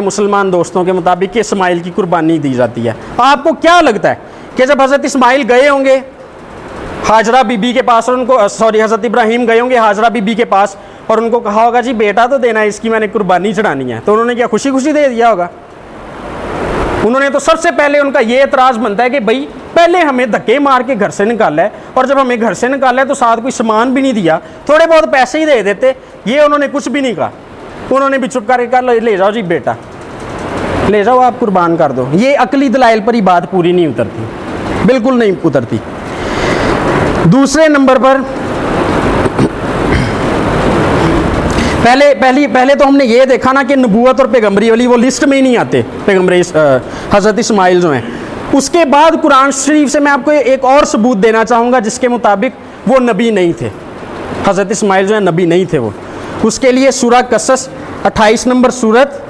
मुसलमान दोस्तों के मुताबिक कि इस्माइल की कुर्बानी दी जाती है। आपको क्या लगता है कि जब हज़रत इस्माइल गए होंगे हाजरा बीबी के पास और उनको हज़रत इब्राहीम गए होंगे हाजरा बीबी के पास और उनको कहा होगा जी बेटा तो देना है, इसकी मैंने कुर्बानी चढ़ानी है, तो उन्होंने क्या खुशी खुशी दे दिया होगा? उन्होंने तो सबसे पहले उनका ये एतराज़ बनता है कि भाई पहले हमें धक्के मार के घर से निकाला है, और जब हमें घर से निकाला है तो साथ कोई सामान भी नहीं दिया, थोड़े बहुत पैसे ही दे देते। ये उन्होंने कुछ भी नहीं कहा, उन्होंने भी चुप करके कहा ले जाओ जी बेटा, ले जाओ आप कुर्बान कर दो। ये अकली दलाइल पर ही बात पूरी नहीं उतरती, बिल्कुल नहीं उतरती। दूसरे नंबर पर पहले तो हमने ये देखा ना कि नबूवत और पैगम्बरी वाली वो लिस्ट में ही नहीं आते पैगम्बर हज़रत इस्माइल जो हैं। उसके बाद कुरान शरीफ से मैं आपको एक और सबूत देना चाहूँगा जिसके मुताबिक वो नबी नहीं थे, हज़रत इस्माइल जो है नबी नहीं थे वो। उसके लिए सूरह कसस 28 नंबर सूरत,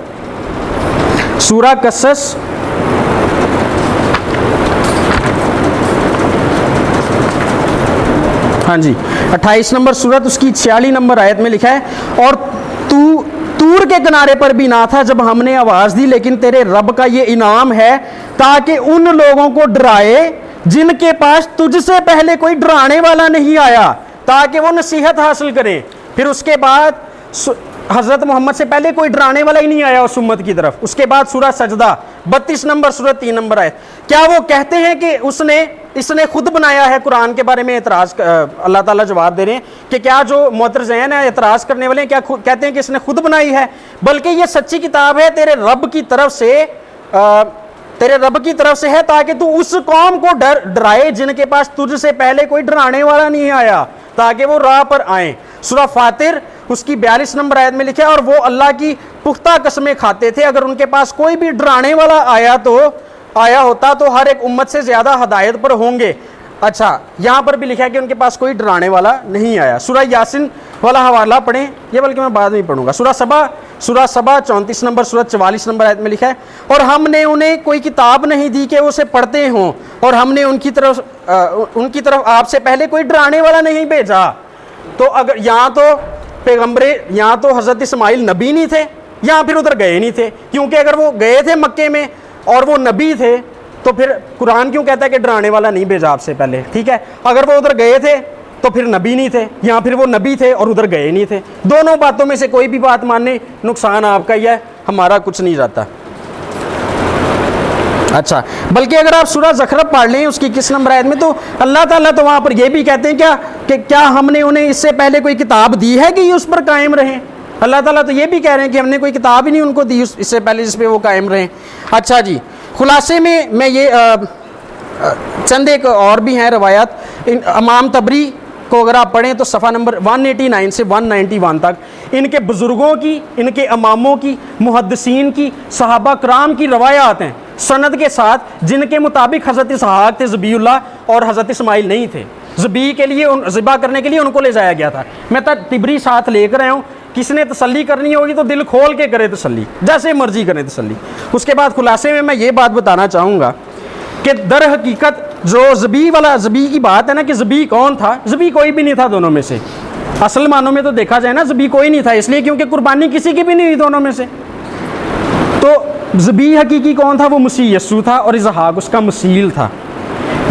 सूरह कसस हाँ जी 28 नंबर सूरत उसकी 46 नंबर आयत में लिखा है, और तू तूर के किनारे पर भी ना था जब हमने आवाज़ दी, लेकिन तेरे रब का ये इनाम है ताकि उन लोगों को डराए जिनके पास तुझसे पहले कोई डराने वाला नहीं आया, ताकि वो नसीहत हासिल करें। फिर उसके बाद हज़रत मोहम्मद से पहले कोई डराने वाला ही नहीं आया उस उम्मत की तरफ। उसके बाद सूरह सजदा 32 नंबर सूरत 3 नंबर आयत। क्या वो कहते हैं कि इसने खुद बनाया है? कुरान के बारे में एतराज़ अल्लाह ताला जवाब दे रहे हैं कि क्या जो मुतरज़िन है एतराज़ करने वाले हैं क्या कहते हैं कि इसने खुद बनाई है? बल्कि ये सच्ची किताब है तेरे रब की तरफ से है ताकि तू उस कौम को डराए जिनके पास तुझसे पहले कोई डराने वाला नहीं आया, ताकि वो राह पर आए। सूरह फातिर उसकी 42 नंबर आयत में लिखा है, और वो अल्लाह की पुख्ता कसमें खाते थे अगर उनके पास कोई भी डराने वाला आया होता तो हर एक उम्मत से ज़्यादा हदायत पर होंगे। अच्छा, यहाँ पर भी लिखा है कि उनके पास कोई डराने वाला नहीं आया। सूरह यासिन वाला हवाला पढ़ें, ये बल्कि मैं बाद में पढ़ूंगा। सूरह सबा 34 नंबर सूरत 44 नंबर आयत में लिखा है, और हमने उन्हें कोई किताब नहीं दी कि उसे पढ़ते हों, और हमने उनकी तरफ आपसे पहले कोई डराने वाला नहीं भेजा। तो अगर यहाँ तो पैगम्बरे, यहाँ तो हज़रत इस्माइल नबी नहीं थे, यहाँ फिर उधर गए नहीं थे, क्योंकि अगर वो गए थे मक्के में और वो नबी थे तो फिर कुरान क्यों कहता है कि डराने वाला नहीं भेजा आपसे पहले? ठीक है, अगर वो उधर गए थे तो फिर नबी नहीं थे, यहाँ फिर वो नबी थे और उधर गए नहीं थे। दोनों बातों में से कोई भी बात मानने नुकसान आपका ही है, हमारा कुछ नहीं जाता। अच्छा, बल्कि अगर आप सूरह ज़खरफ पढ़ लें उसकी किस नंबर आयत में, तो अल्लाह ताला तो वहाँ पर यह भी कहते हैं कि क्या हमने उन्हें इससे पहले कोई किताब दी है कि ये उस पर कायम रहें? अल्लाह ताला तो ये भी कह रहे हैं कि हमने कोई किताब ही नहीं उनको दी इससे पहले जिस पे वो कायम रहें। अच्छा जी, खुलासे में मैं ये चंद एक और भी हैं रवायात। इमाम तबरी को अगर आप पढ़ें तो सफ़ा नंबर 189 से 191 तक इनके बुज़ुर्गों की, इनके इमामों की, मुहद्दिसीन की, सहाबा कराम की रवायात हैं सनद के साथ, जिनके मुताबिक हज़रत इसहाक़ थे ज़बीउल्लाह और हज़रत इस्माइल नहीं थे। ज़बी के लिए ज़िबा करने के लिए उनको ले जाया गया था। मैं तिबरी साथ लेकर आया हूँ, किसने तसल्ली करनी होगी तो दिल खोल के करे तसल्ली, जैसे मर्जी करें तसल्ली। उसके बाद खुलासे में मैं ये बात बताना चाहूँगा कि दर हकीकत जो ज़बी की बात है ना कि ज़बी कौन था, ज़बी कोई भी नहीं था दोनों में से। असल मानों में तो देखा जाए ना ज़बी कोई नहीं था, इसलिए क्योंकि कुर्बानी किसी की भी नहीं हुई दोनों में से। तो ज़बी हकीकी कौन था? वो मसीह यस्सू था और इसहाक़ उसका मसील था।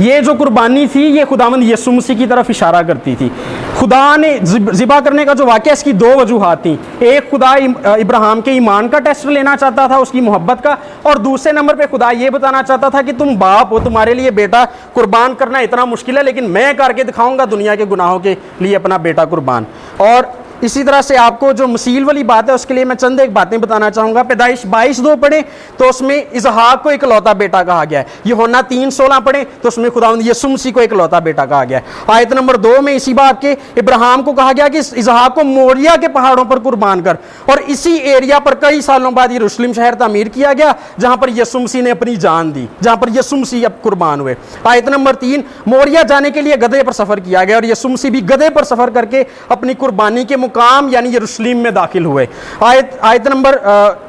ये जो कुर्बानी थी ये खुदावंद यस्सु मसीह की तरफ इशारा करती थी। खुदा ने ज़िबा करने का जो वाक़या, इसकी दो वजूहात थी। एक, खुदा इब्राहिम के ईमान का टेस्ट लेना चाहता था, उसकी मोहब्बत का, और दूसरे नंबर पे खुदा ये बताना चाहता था कि तुम बाप हो, तुम्हारे लिए बेटा कुर्बान करना इतना मुश्किल है, लेकिन मैं करके दिखाऊंगा दुनिया के गुनाहों के लिए अपना बेटा कुर्बान। और इसी तरह से आपको जो मसील वाली बात है उसके लिए मैं चंद एक बातें बताना चाहूँगा। पैदाइश 22:2 पढ़े तो उसमें इसहाक़ को इकलौता बेटा कहा गया है। यूहन्ना 3:16 पढ़े तो उसमें खुदावंद यीशु मसीह को इकलौता बेटा कहा गया है। आयत नंबर 2 में इसी बात के इब्राहिम को कहा गया कि इसहाक़ को मोरिया के पहाड़ों पर कुर्बान कर, और इसी एरिया पर कई सालों बाद यरूशलेम शहर तामीर किया गया जहाँ पर यीशु मसीह ने अपनी जान दी, जहाँ पर यीशु मसीह अब कुर्बान हुए। आयत नंबर 3, मोरिया जाने के लिए गधे पर सफ़र किया गया और यीशु मसीह भी गधे पर सफ़र करके अपनी कुर्बानी के मुकाम यानी यरूशलेम में दाखिल हुए। आयत नंबर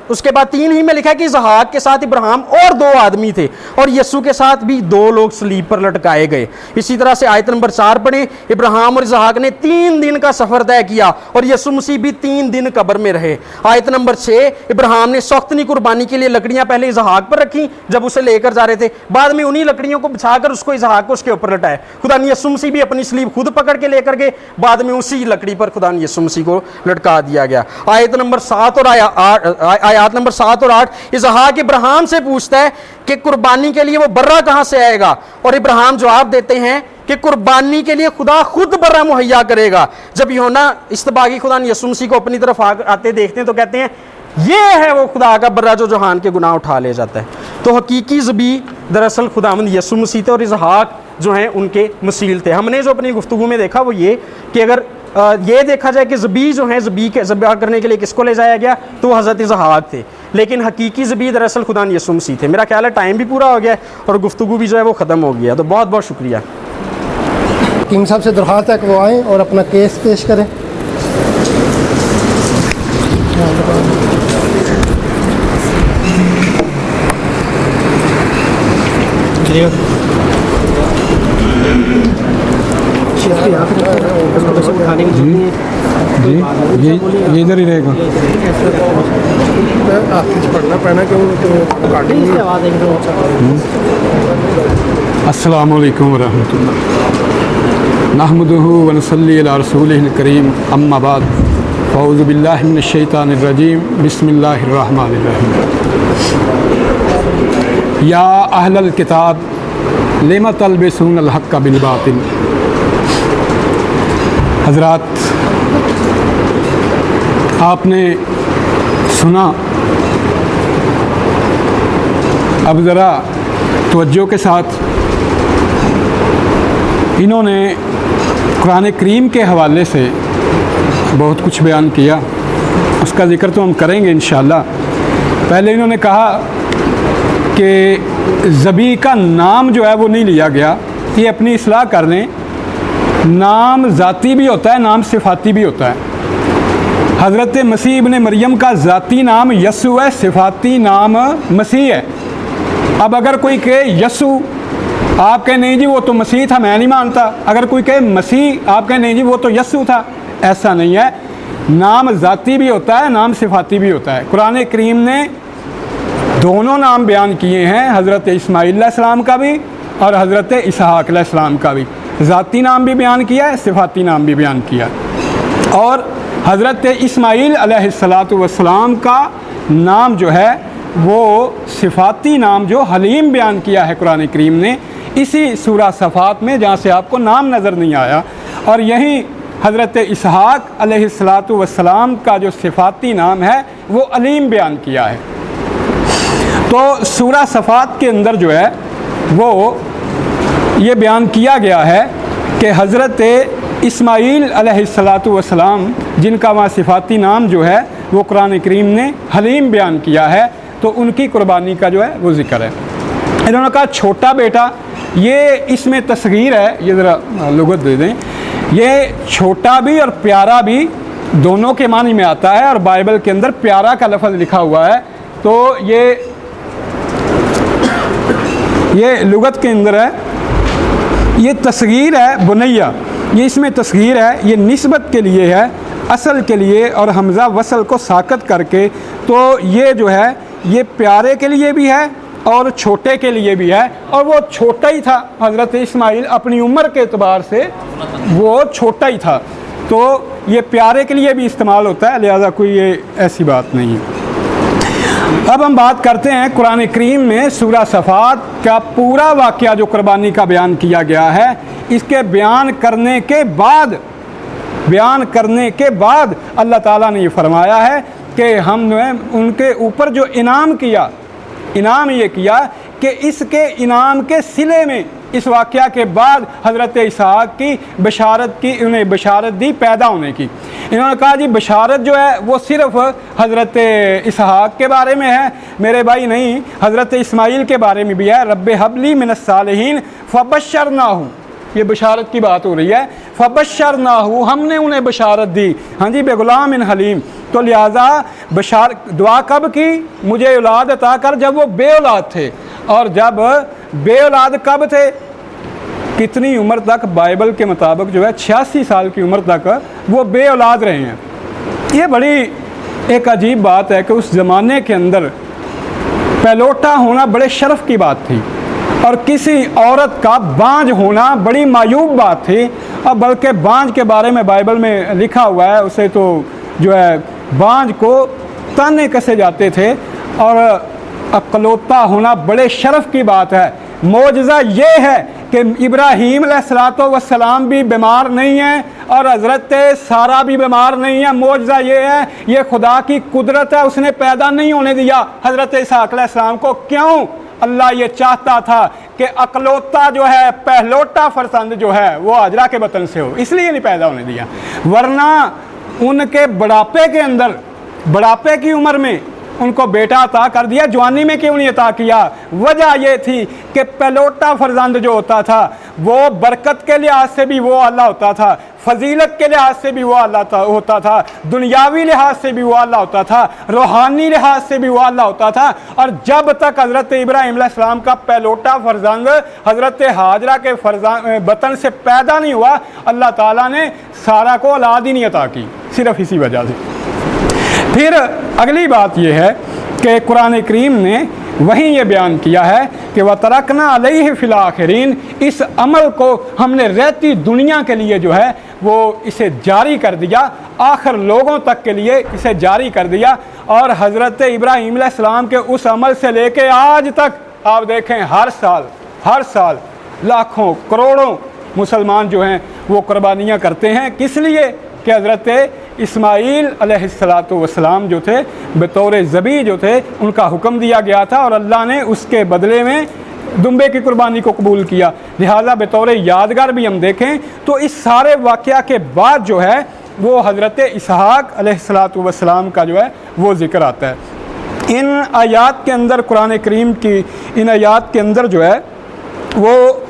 उसके बाद 3 ही में लिखा है कि इसहाक के साथ इब्राहिम और 2 आदमी थे और यस्सु के साथ भी 2 लोग सलीब पर लटकाए गए। इसी तरह से आयत नंबर 4 पढ़े, इब्राहिम और इसहाक ने 3 दिन का सफर तय किया और यस्सु मसीह भी 3 दिन कब्र में रहे। आयत नंबर 6, इब्राहिम ने सख्तनी कुर्बानी के लिए लकड़ियां पहले इसहाक पर रखी जब उसे लेकर जा रहे थे, बाद में उन्हीं लकड़ियों को बिछाकर उसको इसहाक को उसके ऊपर लटाया। खुदा ने यस्सु मसीह भी अपनी सलीब खुद पकड़ के लेकर गए, बाद में उसी लकड़ी पर खुदा ने यस्सु मसीह को लटका दिया गया। आयत नंबर 7 और आयत नंबर 7 और 8, इसहाक इब्राहिम से पूछता है कि कुर्बानी के लिए वो बर्रा कहां से आएगा, और इब्राहिम जवाब देते हैं कि कुर्बानी के लिए खुदा खुद बर्रा मुहैया करेगा। जब यूहन्ना इस्तबागी खुदा ने यीशु मसीह को अपनी तरफ आते देखते हैं तो कहते हैं ये है वो खुदा का बर्रा जो जहान के गुनाह उठा ले जाता है। तो हकीकी ज़बी दरअसल खुदावंद यीशु मसीह थे और इसहाक जो हैं उनके मसील थे। हमने जो अपनी गुफ्तगू में देखा वो ये कि अगर ये देखा जाए कि ज़बी जो है ज़बी के ज़बह करने के लिए किसको ले जाया गया, तो हज़रत इसहाक थे, लेकिन हकीकी ज़बी दरअसल खुदा यीशु मसीह थे। मेरा ख्याल है टाइम भी पूरा हो गया है और गुफ्तगू भी जो है वो ख़त्म हो गया। तो बहुत बहुत शुक्रिया। हकीम साहब से दरख्वास्त है कि वो आएँ और अपना केस पेश करें। जी ये इधर ही रहेगा। अस्सलामु अलैकुम वरहमतुल्लाह नहमदुहु व नसल्ली अला रसूलिहिल करीम अम्मा बाद फ़अऊज़ु बिल्लाहि मिनश शैतानिर रजीम बिस्मिल्लाहिर रहमानिर रहीम। या अहलल किताब लिमा तल्बिसूनल हक़्क़ बिल बातिल। हज़रात, आपने सुना, अब ज़रा तवज्जो के साथ इन्होंने कुरान करीम के हवाले से बहुत कुछ बयान किया, उसका ज़िक्र तो हम करेंगे इंशाअल्लाह। पहले इन्होंने कहा कि ज़बी का नाम जो है वो नहीं लिया गया, ये अपनी इस्लाह कर लें। नाम ज़ाती भी होता है, नाम सिफ़ाती भी होता है। हज़रत मसीह इब्ने मरियम का ज़ाती नाम यस्सु है, सिफ़ाती नाम मसीह है। अब अगर कोई कहे यस्सु, आप कहें नहीं जी वो तो मसीह था, मैं नहीं मानता। अगर कोई कहे मसीह, आप कहें नहीं जी वो तो यस्सु था, ऐसा नहीं है। नाम ज़ाती भी होता है, नाम सिफ़ाती भी होता है। कुरान करीम ने दोनों नाम बयान किए हैं, हज़रत इस्माईल अलैहिस्सलाम का भी और हज़रत इसहाक अलैहिस्सलाम का भी। ज़ाती नाम भी बयान किया है, सिफ़ाती नाम भी बयान किया। और हज़रत इस्माईल अलैहिस्सलातु वस्सलाम का नाम जो है वो सिफ़ाती नाम जो हलीम बयान किया है कुरान करीम ने, इसी सूरा सफ़ात में, जहाँ से आपको नाम नज़र नहीं आया। और यहीं हज़रत इसहाक अलैहिस्सलातु वस्सलाम का जो सिफ़ाती नाम है वो अलीम बयान किया है। तो सूरा सफ़ात के अंदर जो है वो ये बयान किया गया है कि हज़रत इस्माईल अलैहिस्सलातु वस्सलाम, जिनका वहाँ सिफ़ाती नाम जो है वो कुरान करीम ने हलीम बयान किया है, तो उनकी कुर्बानी का जो है वो ज़िक्र है। इन्होंने कहा छोटा बेटा, ये इसमें तस्गीर है, ये ज़रा लुग़त दे दें। ये छोटा भी और प्यारा भी दोनों के मानी में आता है, और बाइबल के अंदर प्यारा का लफ्ज़ लिखा हुआ है। तो ये लुग़त के अंदर है, ये तस्गीर है बुनैया, ये इसमें तस्गीर है, ये निस्बत के लिए है, असल के लिए, और हमज़ा वसल को साकत करके। तो ये जो है ये प्यारे के लिए भी है और छोटे के लिए भी है, और वो छोटा ही था। हज़रत इस्माईल अपनी उम्र के एतबार से वो छोटा ही था, तो ये प्यारे के लिए भी इस्तेमाल होता है, लिहाजा कोई ये ऐसी बात नहीं है। अब हम बात करते हैं कुरान करीम में सूरा सफ़ात का पूरा वाक़या जो कुर्बानी का बयान किया गया है। इसके बयान करने के बाद अल्लाह ताला ने ये फरमाया है कि हमने उनके ऊपर जो इनाम किया, इनाम ये किया कि इसके इनाम के सिले में इस वाक़या के बाद हज़रत इसहाक की बशारत की, उन्हें बशारत दी पैदा होने की। इन्होंने कहा जी बशारत जो है वो सिर्फ़ हज़रत इसहाक के बारे में है मेरे भाई, नहीं, हज़रत इस्माईल के बारे में भी है। रब्बे हबली मिनस सालिहीन फबश्शरनाहु, ये बशारत की बात हो रही है। फबश्शरनाहु, हमने उन्हें बशारत दी, हाँ जी, बेगुलाम इन हलीम, तो लिहाजा बशार दुआ कब की, मुझे औलाद अता कर, जब वो बे औलाद थे। और जब बे औलाद कब थे, कितनी उम्र तक, बाइबल के मुताबिक जो है 86 साल की उम्र तक वो बे औलाद रहे हैं। ये बड़ी एक अजीब बात है कि उस ज़माने के अंदर पहलौठा होना बड़े शर्फ की बात थी और किसी औरत का बांझ होना बड़ी मायूब बात थी। और बल्कि बांझ के बारे में बाइबल में लिखा हुआ है, उसे तो जो है बांझ को ताने कसे जाते थे और अकलौता होना बड़े शर्फ की बात है। मौजज़ा ये है कि इब्राहीम अलैहिस्सलाम भी बीमार नहीं है और हज़रत सारा भी बीमार नहीं है। मौजज़ा ये है, ये खुदा की कुदरत है, उसने पैदा नहीं होने दिया हज़रत इसहाक़ अलैहिस्सलाम को। क्यों? अल्लाह ये चाहता था कि अकलौता जो है, पहलौटा फरजंद जो है वो हाजरा के बतन से हो, इसलिए नहीं पैदा होने दिया। वरना उनके बुढ़ापे के अंदर, बुढ़ापे की उम्र में उनको बेटा अता कर दिया, जवानी में क्यों नहीं अता किया? वजह यह थी कि पहलौटा फरजंद जो होता था वो बरकत के लिहाज से भी वो अल्लाह होता था, फजीलत के लिहाज से भी वो अल्लाह होता था, दुनियावी लिहाज से भी वो अल्लाह होता था, रूहानी लिहाज से भी वो अल्लाह होता था। और जब तक हज़रत इब्राहीम अलैहिस्सलाम का पहलौटा फरजंद हज़रत हाजरा के बतन से पैदा नहीं हुआ, अल्लाह ताला ने सारा को औलाद ही नहीं अता की, सिर्फ इसी वजह से। फिर अगली बात यह है कि कुरान करीम ने वहीं ये बयान किया है कि व तरकना अलैहि फिल आखिरीन, इस अमल को हमने रहती दुनिया के लिए जो है वो इसे जारी कर दिया, आखिर लोगों तक के लिए इसे जारी कर दिया। और हज़रत इब्राहीम अलैहिस्सलाम के उस अमल से लेके आज तक आप देखें, हर साल लाखों करोड़ों मुसलमान जो हैं वो कुर्बानियाँ करते हैं। किस लिए? कि हज़रत इस्माईल अलैहिस्सलाम जो थे बतौर ज़बी जो थे, उनका हुक्म दिया गया था और अल्लाह ने उसके बदले में दुम्बे की कुर्बानी को कबूल किया। लिहाजा बतौर यादगार भी हम देखें तो इस सारे वाक़या के बाद जो है वो हज़रत इसहाक़ अलैहिस्सलाम का जो है वो ज़िक्र आता है। इन आयात के अंदर, कुरान करीम की इन आयात के अंदर जो है वो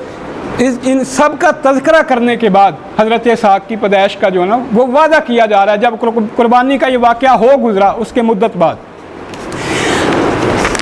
इन सब का तज़किरा करने के बाद हज़रत इसहाक़ की पैदाइश का जो है ना वो वादा किया जा रहा है। जब कुर्बानी का ये वाक़या हो गुज़रा उसके मुद्दत बाद।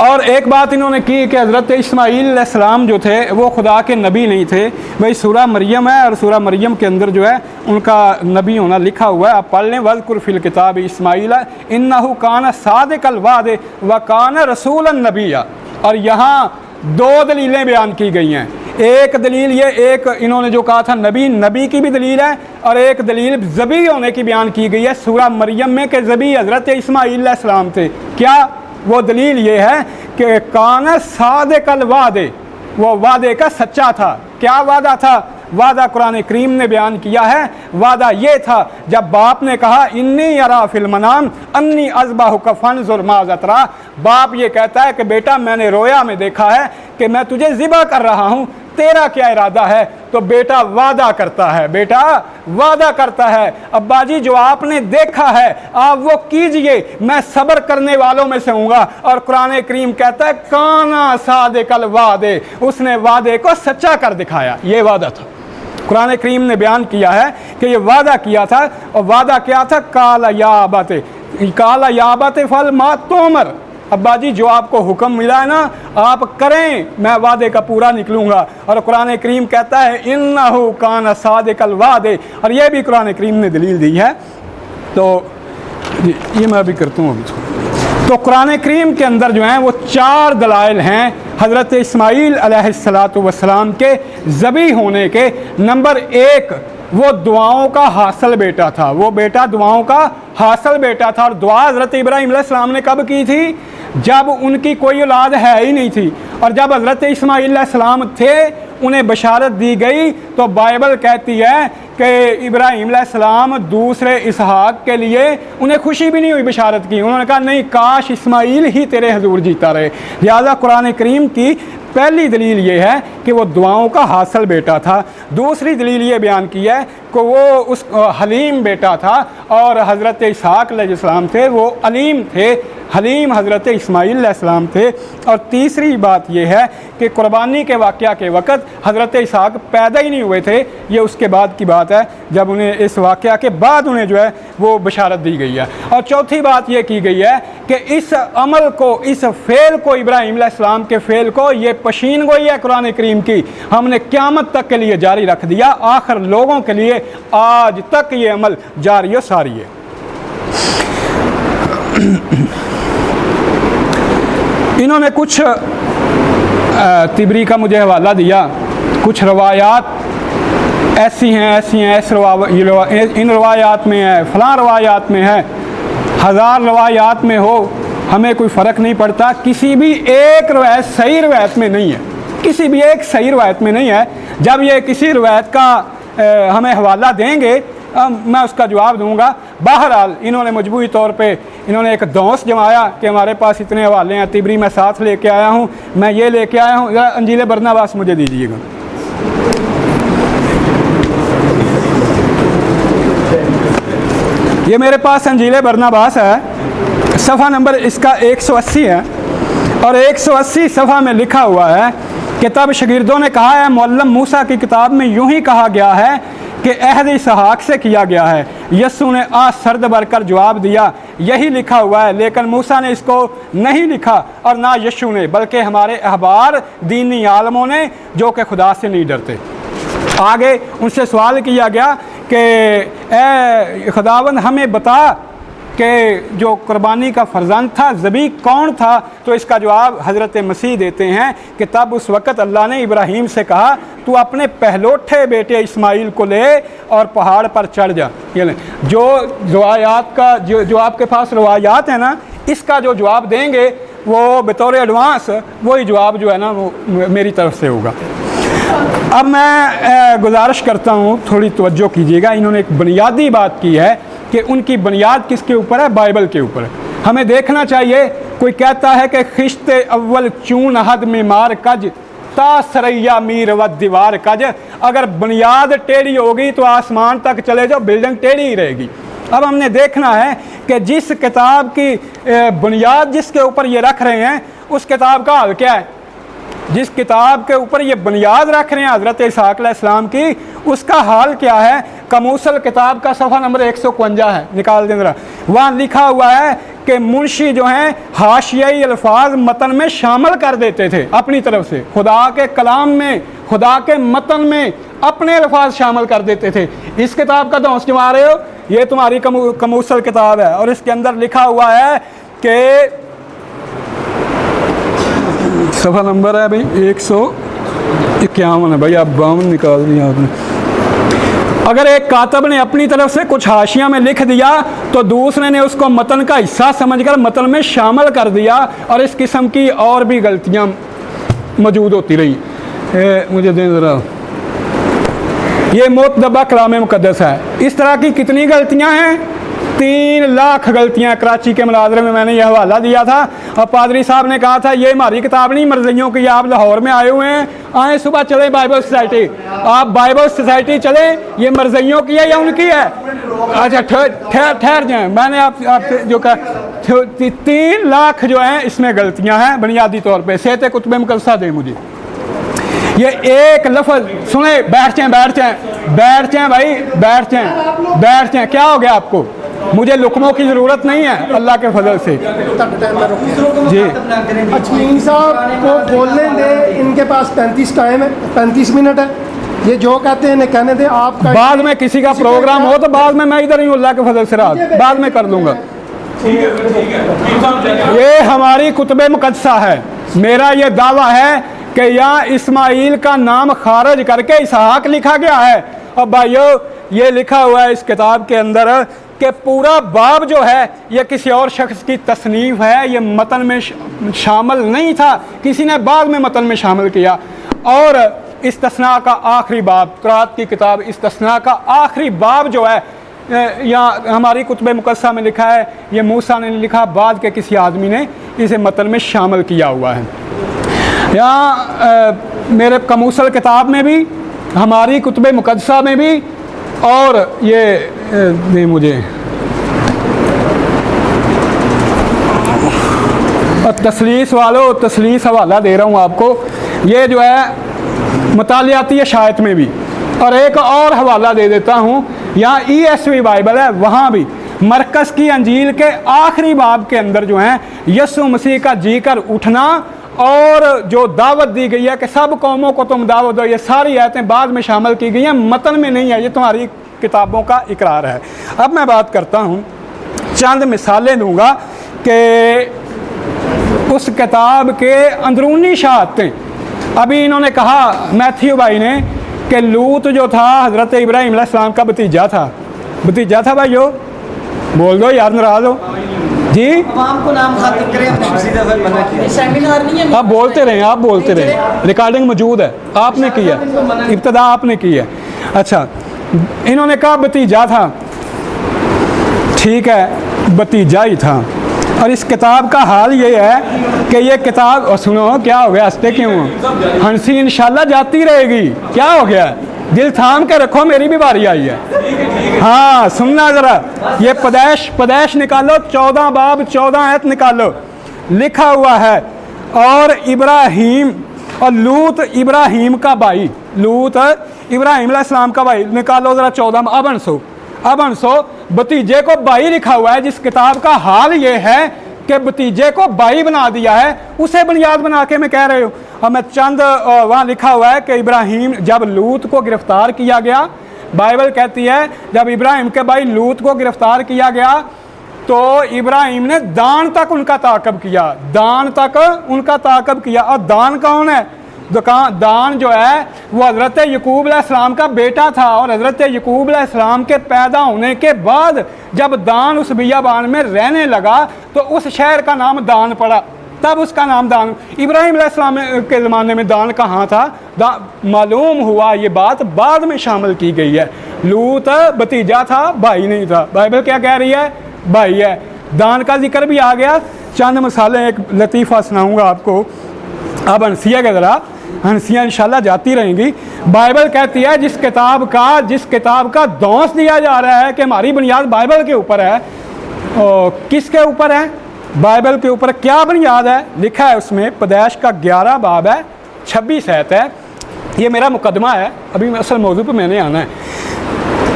और एक बात इन्होंने की कि हज़रत इस्माईल अलैहिस्सलाम जो थे वो खुदा के नबी नहीं थे। भाई सूरा मरियम है और सूरा मरियम के अंदर जो है उनका नबी होना लिखा हुआ है, आप पढ़ लें। वज़कुर फ़िल किताब इस्माईल इन्नहु कान सादिक़ल वादे व कान रसूलन नबिय्या। और यहाँ दो दलीलें बयान की गई हैं। एक दलील ये, एक इन्होंने जो कहा था नबी की भी दलील है और एक दलील ज़बी होने की बयान की गई है सूरा मरियम में कि ज़बी हज़रत इस्माईल अलैहिस्सलाम थे। क्या वो दलील ये है कि कान सादिक़ल वादे, वो वादे का सच्चा था। क्या वादा था? वादा कुरान करीम ने बयान किया है। वादा ये था जब बाप ने कहा इन्नी अरा फिल मनाम अन्नी अज़बाहुका फंज़ुर माज़ा तरा। बाप ये कहता है कि बेटा मैंने रोया में देखा है कि मैं तुझे ज़िबा कर रहा हूँ, तेरा क्या इरादा है? तो बेटा वादा करता है, बेटा वादा करता है, अब्बा जी जो आपने देखा है आप वो कीजिए, मैं सब्र करने वालों में से हूँगा। और कुरान करीम कहता है काना सादिक़ल वादे, उसने वादे को सच्चा कर दिखाया। ये वादा था, कुरान करीम ने बयान किया है कि ये वादा किया था। और वादा क्या था? काला याबत फल मा तोमर, अब्बा जी जो आपको हुक्म मिला है ना आप करें, मैं वादे का पूरा निकलूँगा। और कुरान करीम कहता है इन्नहु कान सादिक़ल वादे, और ये भी कुरान करीम ने दलील दी है। तो ये मैं अभी करता हूँ अभी। तो कुरान करीम के अंदर जो हैं वो 4 दलाइल हैं हज़रत इस्माईल अलैहिस्सलाम के ज़बी होने के। नंबर 1, वो दुआओं का हासिल बेटा था, वो बेटा दुआओं का हासिल बेटा था। और दुआ हज़रत इब्राहीम अलैहिस्सलाम ने कब की थी? जब उनकी कोई औलाद है ही नहीं थी। और जब हज़रत इस्माईल अलैहिस्सलाम थे उन्हें बशारत दी गई तो बाइबल कहती है कि इब्राहीम अलैहिस्सलाम दूसरे इसहाक़ के लिए उन्हें खुशी भी नहीं हुई बशारत की। उन्होंने कहा नहीं, काश इस्माईल ही तेरे हजूर जीता रहे। लिहाजा कुरान करीम की पहली दलील ये है कि वो दुआओं का हासिल बेटा था। दूसरी दलील ये बयान की है को वो उस हलीम बेटा था, और हज़रत इसहाक़ अलैहिस्सलाम थे वो अलीम थे, हलीम हज़रत इस्माईल अलैहिस्सलाम थे। और तीसरी बात ये है कि कुर्बानी के वाक़या के वक़्त हज़रत इसहाक़ पैदा ही नहीं हुए थे, ये उसके बाद की बात है, जब उन्हें इस वाक़या के बाद उन्हें जो है वो बशारत दी गई है। और चौथी बात ये की गई है कि इस अमल को, इस फ़ेल को, इब्राहीम अलैहिस्सलाम के फ़ेल को, ये पशीन गोई है कुरान करीम की, हमने क़यामत तक के लिए जारी रख दिया, आखिर लोगों के लिए आज तक ये अमल जारी व सारी है। इन्होंने कुछ तिबरी का मुझे हवाला दिया, कुछ रवायात ऐसी हैं, इन रवायात में है, फ़लाँ रवायात में है, हज़ार रवायात में हो, हमें कोई फ़र्क नहीं पड़ता, किसी भी एक रवायत सही रवायत में नहीं है, किसी भी एक सही रवायत में नहीं है। जब ये किसी रवायत का हमें हवाला देंगे मैं उसका जवाब दूंगा। बहरहाल इन्होंने मजबूरी तौर पे इन्होंने एक दौस जमाया कि हमारे पास इतने हवाले हैं, तिबरी मैं साथ लेके आया हूँ, मैं ये लेके आया हूँ, अंजील बरनबास मुझे दीजिएगा। ये मेरे पास अंजील बरनबास है, सफ़ा नंबर इसका 180 है, और 180 सफ़ा में लिखा हुआ है कि तब शागिर्दों ने कहा है, मुअल्लम मूसा की किताब में यूँ ही कहा गया है कि अहद इसहाक़ से किया गया है। यस्सु ने सर्द भरकर जवाब दिया, यही लिखा हुआ है, लेकिन मूसा ने इसको नहीं लिखा और ना यशु ने, बल्कि हमारे अहबार दीनी आलमों ने जो कि खुदा से नहीं डरते। आगे उनसे सवाल किया गया कि ए खुदावंद हमें बता कि जो कुर्बानी का फ़र्जंद था ज़बी कौन था, तो इसका जवाब हज़रत मसीह देते हैं कि तब उस वक़्त अल्लाह ने इब्राहीम से कहा, तू अपने पहलोठे बेटे इस्माइल को ले और पहाड़ पर चढ़ जा। ये जो रवायात का जो आपके पास रवायात है ना, इसका जो जवाब देंगे वो बतौर एडवांस वही जवाब जो है ना वो मेरी तरफ से होगा। अब मैं गुजारिश करता हूँ, थोड़ी तवज्जो कीजिएगा। इन्होंने एक बुनियादी बात की है कि उनकी बुनियाद किसके ऊपर है? बाइबल के ऊपर। हमें देखना चाहिए, कोई कहता है कि खिश्ते अव्वल चून हद में मार कज ता सरैया मीर व दीवार कज। अगर बुनियाद टेढ़ी होगी तो आसमान तक चले जाओ, बिल्डिंग टेढ़ी ही रहेगी। अब हमने देखना है कि जिस किताब की बुनियाद जिसके ऊपर ये रख रहे हैं उस किताब का हाल क्या है। जिस किताब के ऊपर ये बुनियाद रख रहे हैं हज़रत इसहाक़ अलैहिस्सलाम की, उसका हाल क्या है? कमूसल किताब का सफ़ा नंबर 151 है, निकाल दें ज़रा। वहाँ लिखा हुआ है कि मुंशी जो हैं हाशियाई अल्फाज मतन में शामिल कर देते थे अपनी तरफ से, खुदा के कलाम में, खुदा के मतन में अपने अल्फाज शामिल कर देते थे। इस किताब का दोस्त जमा रहे हो, ये तुम्हारी कमूसल किताब है, और इसके अंदर लिखा हुआ है कि सफ़ा नंबर है भाई 151 है भाई, आप 52 निकाल दिया आपने। अगर एक कातब ने अपनी तरफ से कुछ हाशिया में लिख दिया तो दूसरे ने उसको मतन का हिस्सा समझकर मतन में शामिल कर दिया, और इस किस्म की और भी गलतियां मौजूद होती रही। मुझे दें ज़रा, ये मुतदबा कलाम मुक़द्दस है। इस तरह की कितनी गलतियां हैं? 3 लाख गलतियां। कराची के मुनाज़रे में मैंने यह हवाला दिया था, और पादरी साहब ने कहा था ये हमारी किताब नहीं मरज़इयों की, आप लाहौर में आए हुए हैं, आए सुबह चले बाइबल सोसाइटी, आप बाइबल सोसाइटी चले, ये मरज़इयों की है या उनकी है? अच्छा ठहर जाएँ, मैंने आपसे जो कहा 3 लाख जो हैं इसमें गलतियाँ हैं बुनियादी तौर पर। सेहत कुतुब मुक़द्दसा दें मुझे, ये एक लफ्ज़ सुने, बैठ जाएँ भाई, बैठ जाएँ। क्या हो गया आपको? मुझे लुकमों की ज़रूरत नहीं है, अल्लाह के फजल से। जी अजमीन साहब को बोलने दे, इनके पास 35 टाइम है, 35 मिनट है, ये जो कहते हैं कहने दे। आप बाद में किसी का प्रोग्राम हो तो बाद में मैं इधर ही हूँ, अल्लाह के फजल से रात बाद में कर लूँगा। ये हमारी कुतुब मुक़द्दसा है। मेरा ये दावा है कि यहाँ इस्माइल का नाम खारिज करके इसहाक़ लिखा गया है। और भाइयों ये लिखा हुआ है इस किताब के अंदर कि पूरा बाब जो है ये किसी और शख्स की तसनीफ़ है, ये मतन में शामिल नहीं था, किसी ने बाद में मतन में शामिल किया। और इस्तिस्ना का आखिरी बाब, क़ुरात की किताब इस्तिस्ना का आखिरी बाब जो है यहाँ हमारी कुतुब मुक़द्दसा में लिखा है, ये मूसा ने लिखा, बाद के किसी आदमी ने इसे मतन में शामिल किया हुआ है। यहाँ मेरे कमूसल किताब में भी, हमारी कुतुब मुक़द्दसा में भी और ये नहीं मुझे तसलीस वालों, तसलीस हवाला दे रहा हूँ आपको, ये जो है मुतालियाती शायत में भी, और एक और हवाला दे देता हूँ, यहाँ ESV बाइबल है, वहाँ भी मरकज़ की अंजील के आखिरी बाब के अंदर जो है यीशु मसीह का जी कर उठना और जो दावत दी गई है कि सब कौमों को तुम दावत दो, ये सारी आयतें बाद में शामिल की गई हैं, मतन में नहीं है, ये तुम्हारी किताबों का इकरार है। अब मैं बात करता हूँ, चंद मिसालें दूँगा कि उस किताब के अंदरूनी शहादतें। अभी इन्होंने कहा मैथ्यू भाई ने कि लूत जो था हज़रत इब्राहीम अलैहिस्सलाम का भतीजा था भाइयों, बोल दो यार, नाराज़ हो जी, आवाम को नाम खातिर करें, सेमिनार नहीं है। आप बोलते रहें, रिकॉर्डिंग मौजूद है, आपने किया, इब्तदा आपने की है। अच्छा, इन्होंने कहा भतीजा था, ठीक है, भतीजा ही था, और इस किताब का हाल ये है कि ये किताब, और सुनो क्या हो गया, हंसते क्यों हो, हंसी इंशाल्लाह जाती रहेगी, क्या हो गया, दिल थाम के रखो, मेरी भी बारी आई है। हाँ सुनना ज़रा, ये पैदाइश निकालो, 14 बाब 14 आयत निकालो, लिखा हुआ है, और इब्राहीम और लूत इब्राहीम का भाई, लूत इब्राहीम अलैहिस्सलाम का भाई, निकालो ज़रा 14, अब अनसो भतीजे को भाई लिखा हुआ है। जिस किताब का हाल ये है कि भतीजे को भाई बना दिया है, उसे बुनियाद बना के मैं कह रही हूँ। और मैं चंद, वहाँ लिखा हुआ है कि इब्राहीम, जब लूत को गिरफ्तार किया गया, बाइबल कहती है जब इब्राहीम के भाई लूत को गिरफ्तार किया गया तो इब्राहीम ने दान तक उनका ताक़ब किया, और दान कौन है, दान जो है वो हज़रत यकूब अलैहिस्सलाम का बेटा था, और हज़रत यकूब अलैहिस्सलाम के पैदा होने के बाद जब दान उस बियाबान में रहने लगा तो उस शहर का नाम दान पड़ा, तब उसका नाम दान। इब्राहीम अलैहिस्सलाम के ज़माने में दान कहाँ था, मालूम हुआ, ये बात बाद में शामिल की गई है। लूत भतीजा था, भाई नहीं था। बाइबल क्या कह रही है, भाई है। दान का जिक्र भी आ गया। चंद मिसालें, एक लतीफ़ा सुनाऊँगा आपको, अब हंसिया के ज़रा, हंसियाँ इंशाल्लाह जाती रहेंगी। बाइबल कहती है जिस किताब का दौंस दिया जा रहा है कि हमारी बुनियाद बाइबल के ऊपर है, किसके ऊपर है, बाइबल के ऊपर। क्या बुनियाद है, लिखा है उसमें, पैदाइश का 11 बाब है, 26 आयत है। ये मेरा मुकदमा है, अभी असल मौजू पर मैंने आना है।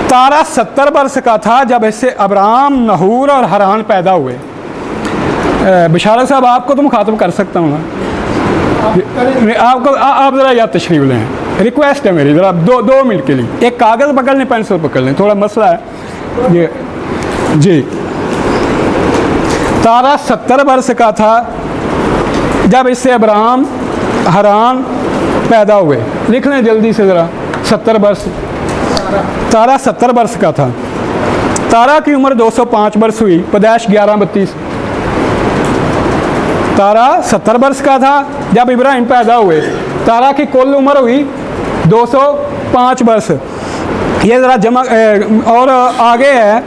तारा 70 वर्ष का था जब इससे अब्राम, नहूर और हरान पैदा हुए। बिशारत साहब, आपको तो मुखातब कर सकता हूँ आपको, आप ज़रा याद तशरीफ लें, रिक्वेस्ट है मेरी, ज़रा 2 मिनट के लिए एक कागज़ पकड़ लें, पेंसिल पकड़ लें, थोड़ा मसला है ये जी। तारा 70 वर्ष का था जब इससे अब्राहम, हरान पैदा हुए। लिख लें जल्दी से ज़रा, 70 वर्ष, तारा 70 वर्ष का था। तारा की उम्र 205 वर्ष हुई, पैदाइश 11:32। तारा 70 वर्ष का था जब इब्राहिम पैदा हुए। तारा की कुल उम्र हुई 205 वर्ष। ये ज़रा जमा, और आगे है,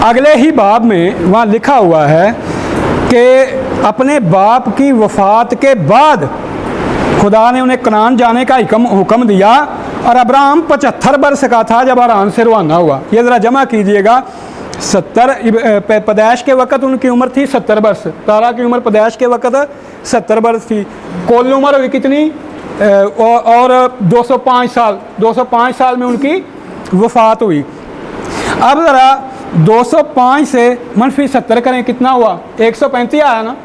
अगले ही बाब में वहाँ लिखा हुआ है कि अपने बाप की वफ़ात के बाद खुदा ने उन्हें कनान जाने का हुक्म दिया, और अब्राहम 75 वर्ष का था जब हारान से रवाना हुआ। ये ज़रा जमा कीजिएगा, 70 पैदाइश के वक़्त उनकी उम्र थी 70 वर्ष। तारा की उम्र पैदाइश के वक़्त 70 वर्ष थी। कुल उम्र हुई कितनी, और 205 साल में उनकी वफ़ात हुई। अब ज़रा 205 से -70 करें, कितना हुआ, 135 आया ना।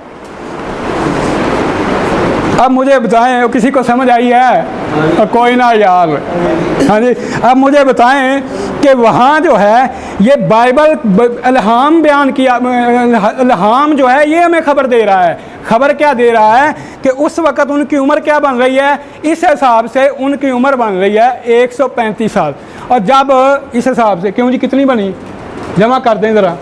अब मुझे बताएं, किसी को समझ आई है, कोई ना यार, हाँ जी। अब मुझे बताएं कि वहाँ जो है ये बाइबल इल्हाम बयान किया, इल्हाम जो है ये हमें खबर दे रहा है। खबर क्या दे रहा है कि उस वक़्त उनकी उम्र क्या बन रही है, इस हिसाब से उनकी उम्र बन रही है 135 साल। और जब इस हिसाब से, क्यों जी, कितनी बनी, जमा कर दें ज़रा,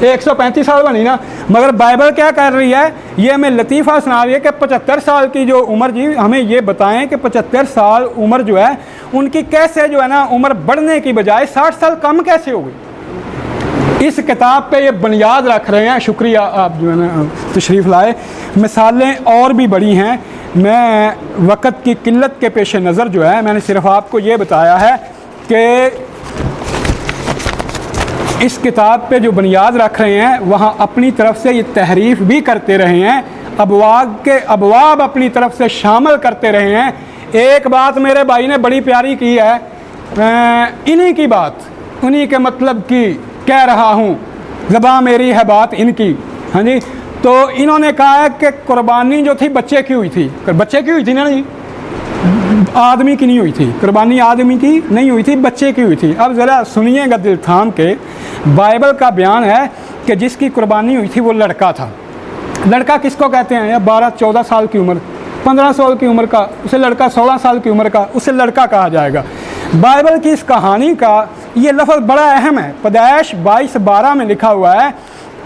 135 साल बनी ना। मगर बाइबल क्या कर रही है, ये हमें लतीफ़ा सुना रही है कि 75 साल की जो उम्र, जी हमें ये बताएं कि 75 साल उम्र जो है उनकी कैसे जो है ना उम्र बढ़ने की बजाय 60 साल कम कैसे हो गई। इस किताब पे ये बुनियाद रख रहे हैं। शुक्रिया, आप जो है ना तशरीफ़ लाए। मिसालें और भी बड़ी हैं, मैं वक़्त की किल्लत के पेश नज़र जो है मैंने सिर्फ आपको ये बताया है कि इस किताब पे जो बुनियाद रख रहे हैं वहाँ अपनी तरफ से ये तहरीफ भी करते रहे हैं, अबवाब अपनी तरफ से शामिल करते रहे हैं। एक बात मेरे भाई ने बड़ी प्यारी की है, इन्हीं की बात, उन्हीं के मतलब की कह रहा हूँ, ज़बान मेरी है बात इनकी। हाँ जी, तो इन्होंने कहा है कि कुर्बानी जो थी बच्चे की हुई थी, बच्चे की हुई थी ना जी, आदमी की नहीं हुई थी, कुर्बानी आदमी की नहीं हुई थी, बच्चे की हुई थी। अब ज़रा सुनिएगा दिल थाम के, बाइबल का बयान है कि जिसकी कुर्बानी हुई थी वो लड़का था। लड़का किसको कहते हैं? या 12-14 साल की उम्र, 15 साल की उम्र का उसे लड़का, 16 साल की उम्र का उसे लड़का कहा जाएगा। बाइबल की इस कहानी का ये लफ्ज़ बड़ा अहम है। पैदाइश 22:12 में लिखा हुआ है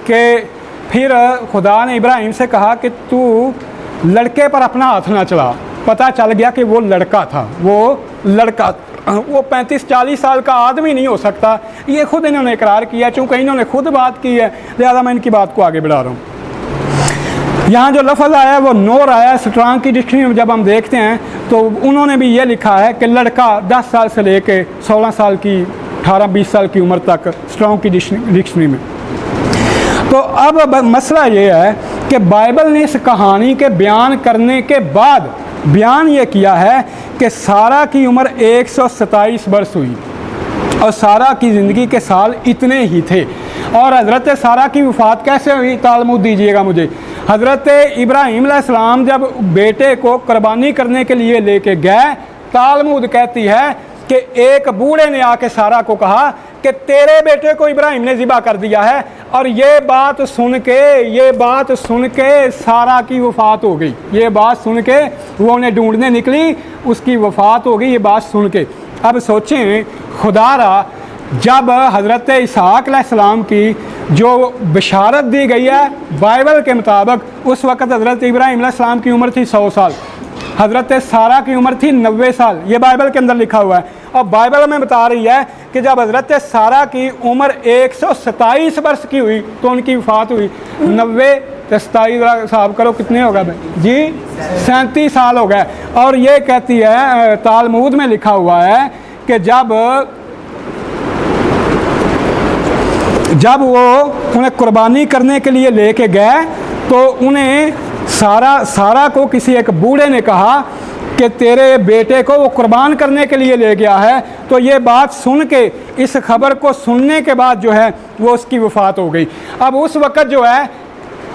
कि फिर खुदा ने इब्राहिम से कहा कि तू लड़के पर अपना हाथ ना चला। पता चल गया कि वो लड़का था, वो लड़का, वो 35-40 साल का आदमी नहीं हो सकता। ये खुद इन्होंने इकरार किया, चूँकि इन्होंने खुद बात की है, लिहाजा मैं इनकी बात को आगे बढ़ा रहा हूँ। यहाँ जो लफ्ज़ आया वो नूर आया। स्ट्रॉन्ग की डिक्शनरी में जब हम देखते हैं तो उन्होंने भी ये लिखा है कि लड़का 10 साल से लेके 16 साल की, 18-20 साल की उम्र तक, स्ट्रॉन्ग की डिक्शनरी में। तो अब मसला ये है कि बाइबल ने इस कहानी के बयान करने के बाद बयान ये किया है कि सारा की उम्र 127 बरस हुई और सारा की ज़िंदगी के साल इतने ही थे। और हज़रत सारा की वफ़ात कैसे हुई? तालमुद दीजिएगा मुझे। हज़रत इब्राहीम अलैहिस्सलाम जब बेटे को कुर्बानी करने के लिए लेके गए, तालमुद कहती है कि एक बूढ़े ने आके सारा को कहा कि तेरे बेटे को इब्राहिम ने ज़िबा कर दिया है। और ये बात सुन के सारा की वफ़ात हो गई। ये बात सुन के वो उन्हें ढूंढने निकली, उसकी वफ़ात हो गई ये बात सुन के। अब सोचें खुदारा, जब हज़रत इसहाक़ अलैहिस्सलाम की जो बशारत दी गई है बाइबल के मुताबिक, उस वक़्त हज़रत इब्राहीम अलैहिस्सलाम की उम्र थी 100 साल, हज़रत सारा की उम्र थी 90 साल। ये बाइबल के अंदर लिखा हुआ है। और बाइबल में बता रही है कि जब हज़रत सारा की उम्र 127 वर्ष की हुई तो उनकी वफ़ात हुई। 90 तो 27 हिसाब करो कितने हो गए जी? 37 साल हो गए। और ये कहती है, तालमुद में लिखा हुआ है कि जब वो उन्हें कुर्बानी करने के लिए लेके गए तो उन्हें सारा को किसी एक बूढ़े ने कहा कि तेरे बेटे को वो कुर्बान करने के लिए ले गया है। तो ये बात सुन के, इस खबर को सुनने के बाद जो है वो उसकी वफ़ात हो गई। अब उस वक़्त जो है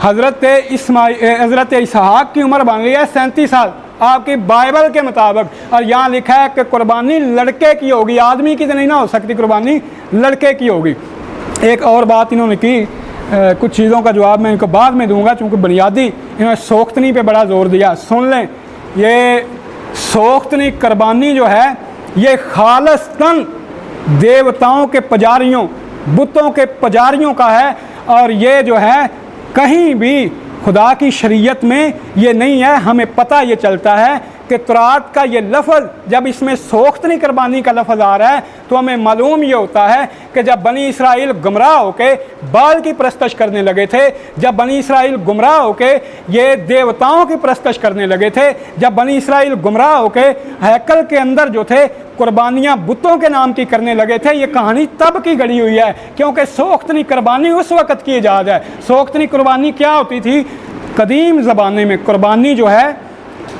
हज़रत इसहाक़ की उम्र बन रही है 37 साल आपकी बाइबल के मुताबिक। और यहाँ लिखा है कि कुर्बानी लड़के की होगी, आदमी की तो नहीं ना हो सकती, कुर्बानी लड़के की होगी। एक और बात इन्होंने की, कुछ चीज़ों का जवाब मैं इनको बाद में दूंगा, चूँकि बुनियादी इन्होंने सोख्तनी पे बड़ा ज़ोर दिया। सुन लें, ये सोख्तनी कुर्बानी जो है ये खालिस्तन देवताओं के पुजारियों, बुतों के पुजारियों का है। और ये जो है कहीं भी खुदा की शरीयत में ये नहीं है। हमें पता ये चलता है कि तौरात का ये लफ्ज़, जब इसमें सोख्तनी कुर्बानी का लफ्ज़ आ रहा है तो हमें मालूम ये होता है कि जब बनी इसराइल गुमराह होके बाल की परस्तश करने लगे थे, जब बनी इसराइल गुमराह होके ये देवताओं की परस्तश करने लगे थे, जब बनी इसराइल गुमराह होके हैकल के अंदर जो थे कुर्बानियाँ बुतों के नाम की करने लगे थे, ये कहानी तब की गढ़ी हुई है। क्योंकि सोख्तनी कुर्बानी उस वक़्त की इजाज़त है। सोख्तनी कुर्बानी क्या होती थी? कदीम ज़माने में कुर्बानी जो है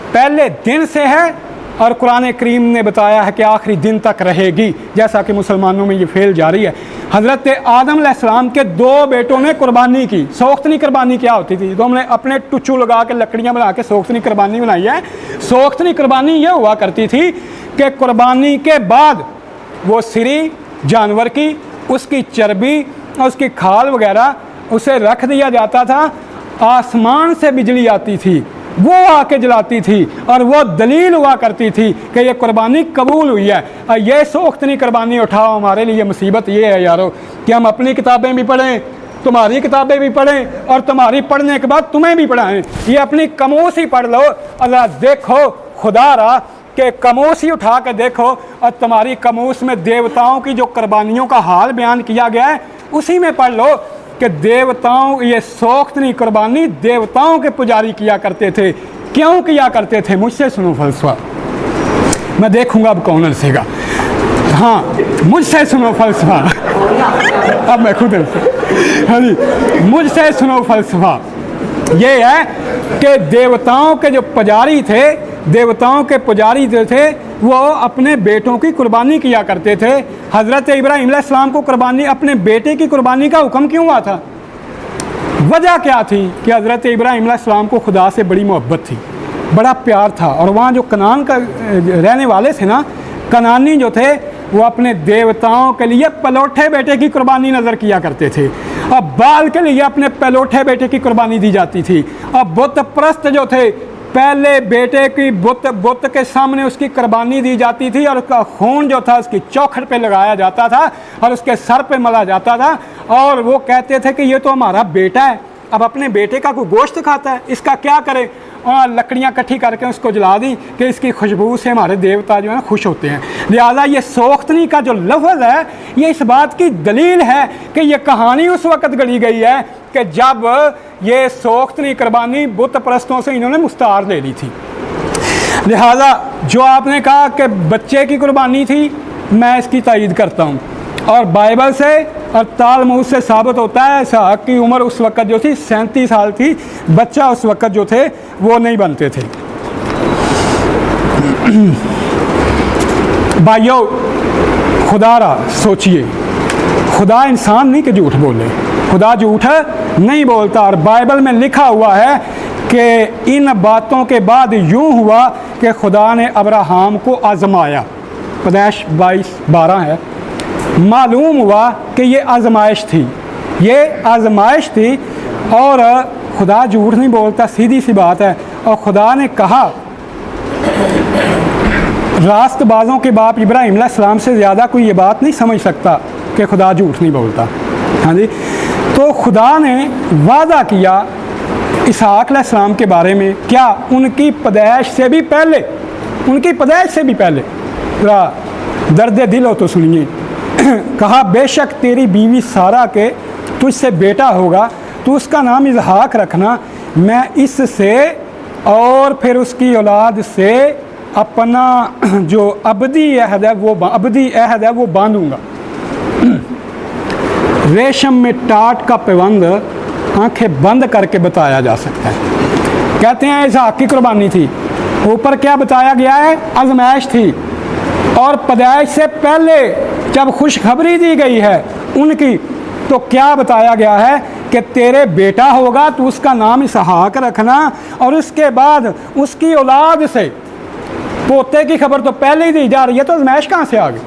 पहले दिन से है और कुरान करीम ने बताया है कि आखिरी दिन तक रहेगी, जैसा कि मुसलमानों में ये फेल जारी है। हज़रत आदम अलैहिस्सलाम के 2 बेटों ने कुर्बानी की। सोख्तनी कुर्बानी क्या होती थी? तो हमने अपने टुच्चू लगा के लकड़ियाँ बना के सोख्तनी कुर्बानी बनाई है। सोख्तनी कुर्बानी ये हुआ करती थी कि कुर्बानी के बाद वो सिरी जानवर की, उसकी चर्बी और उसकी खाल वगैरह उसे रख दिया जाता था। आसमान से बिजली आती थी, वो आके जलाती थी और वो दलील हुआ करती थी कि ये कुर्बानी कबूल हुई है। और ये सोख्तनी कुर्बानी उठाओ, हमारे लिए मुसीबत ये है यारो कि हम अपनी किताबें भी पढ़ें, तुम्हारी किताबें भी पढ़ें और तुम्हारी पढ़ने के बाद तुम्हें भी पढ़ाएं। ये अपनी कमोस ही पढ़ लो, अल्लाह देखो खुदा रहा कि कमोस ही उठा के देखो और तुम्हारी कमोस में देवताओं की जो कुर्बानियों का हाल बयान किया गया है उसी में पढ़ लो कि देवताओं, ये सोख्तनी कुर्बानी देवताओं के पुजारी किया करते थे। क्यों किया करते थे? मुझसे सुनो फलसफा, मैं देखूंगा अब कौन हंसेगा। हाँ, मुझसे सुनो फलसफा। अब मैं खुद हाँ जी, मुझसे सुनो फलसफा। ये है कि देवताओं के जो पुजारी थे, देवताओं के पुजारी जो थे वो अपने बेटों की कुर्बानी किया करते थे। हज़रत इब्राहीम अलैहिस्सलाम को कुर्बानी, अपने बेटे की कुर्बानी का हुक्म क्यों हुआ था? वजह क्या थी कि हज़रत इब्राहीम अलैहिस्सलाम को खुदा से बड़ी मोहब्बत थी, बड़ा प्यार था। और वहाँ जो कनान का रहने वाले थे ना, कनानी जो थे, वो अपने देवताओं के लिए पलोठे बेटे की कुर्बानी नज़र किया करते थे। अब बाल के लिए अपने पलोठे बेटे की कुर्बानी दी जाती थी। अब बुत परस्त जो थे, पहले बेटे की बुत के सामने उसकी कुर्बानी दी जाती थी और उसका खून जो था उसकी चौखट पे लगाया जाता था और उसके सर पे मला जाता था। और वो कहते थे कि ये तो हमारा बेटा है, अब अपने बेटे का कोई गोश्त खाता है, इसका क्या करें? और लकड़ियाँ इकट्ठी करके उसको जला दी कि इसकी खुशबू से हमारे देवता जो है खुश होते हैं। लिहाजा ये सोख्तनी का जो लफ्ज़ है, ये इस बात की दलील है कि ये कहानी उस वक़्त गढ़ी गई है कि जब ये सोख्तनी कुर्बानी बुत परस्तों से इन्होंने मुस्तार ले ली थी। लिहाजा जो आपने कहा कि बच्चे की कुर्बानी थी, मैं इसकी तायीद करता हूँ और बाइबल से और तालमूद से साबित होता है। इसहाक की उम्र उस वक़्त जो थी 37 साल थी, बच्चा उस वक़्त जो थे वो नहीं बनते थे। भाइयों, खुदारा सोचिए, खुदा इंसान नहीं कि झूठ बोले, खुदा झूठ नहीं बोलता। और बाइबल में लिखा हुआ है कि इन बातों के बाद यूँ हुआ कि खुदा ने अब्राहम को आजमाया। पैदाइश 22:12 है। मालूम हुआ कि ये आजमाइश थी, ये आजमाइश थी और खुदा झूठ नहीं बोलता, सीधी सी बात है। और खुदा ने कहा, रास्तबाजों के बाप इब्राहीम अलैहिस्सलाम से ज़्यादा कोई ये बात नहीं समझ सकता कि खुदा झूठ नहीं बोलता। हाँ जी, तो खुदा ने वादा किया इसहाक अलैहिस्सलाम के बारे में, क्या उनकी पैदाइश से भी पहले, उनकी पैदाइश से भी पहले। ज़रा दर्द दिल हो तो सुनिए। कहा, बेशक तेरी बीवी सारा के तुझसे बेटा होगा, तो उसका नाम इसहाक रखना, मैं इससे और फिर उसकी औलाद से अपना जो अबदी अहद है वो बांधूंगा। रेशम में टाट का पैबंद आंखें बंद करके बताया जा सकता है। कहते हैं इसहाक की कुर्बानी थी, ऊपर क्या बताया गया है? आजमाइश थी। और पैदाइश से पहले जब खुशखबरी दी गई है उनकी, तो क्या बताया गया है कि तेरे बेटा होगा, तो उसका नाम इसहाक रखना, और उसके बाद उसकी औलाद से पोते की खबर तो पहले ही दी जा रही है, तो आजमाइश कहाँ से आ गई?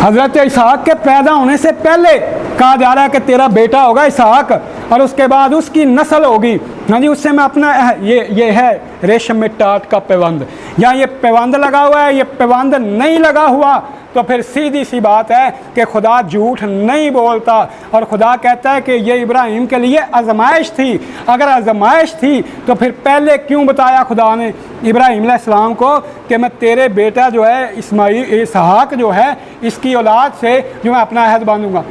हज़रत इसहाक के पैदा होने से पहले कहा जा रहा है कि तेरा बेटा होगा इसहाक, और उसके बाद उसकी नस्ल होगी। हाँ जी, उससे मैं अपना ये है रेशम में टाट का पैबंद। या ये पैबंद लगा हुआ है, ये पैबंद नहीं लगा हुआ, तो फिर सीधी सी बात है कि खुदा झूठ नहीं बोलता। और खुदा कहता है कि ये इब्राहिम के लिए आजमाइश थी। अगर आजमाइश थी तो फिर पहले क्यों बताया खुदा ने इब्राहिम अलैहिस्सलाम को कि मैं तेरे बेटा जो है इसहाक जो है, इसकी औलाद से जो मैं अपना अहद बांधूंगा।